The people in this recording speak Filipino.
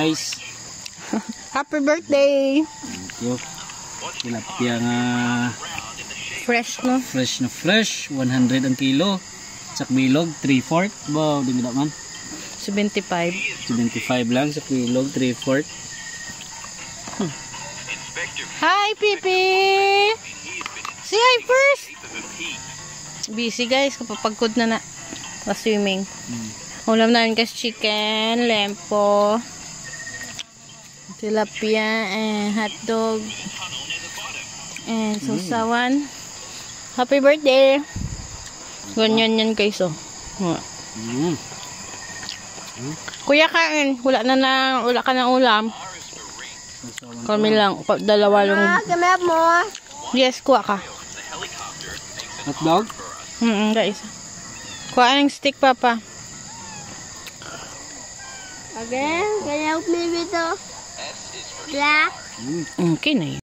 Guys, Happy birthday! thank you. Tilapia nga Fresh, no? fresh na fresh. 100 ang kilo. Sak bilog, 3/4. Wow, di ba man? 75. 75 lang sa bilog, 3/4. Hi, Pipi! Say hi first! Busy guys, kapapagod na swimming. Ulam namin kasi chicken, lempo, tilapia, and hotdog, and sausawan. Happy birthday! Ganyan yan guys, oh. Kuya kain, wala ka ng ulam. Kami lang, dalawa lang. Kami mo. Yes, kuha ka. Hotdog? Guys. Kuha ng stick, Papa. Again, can you help me with the black? Okay na yun.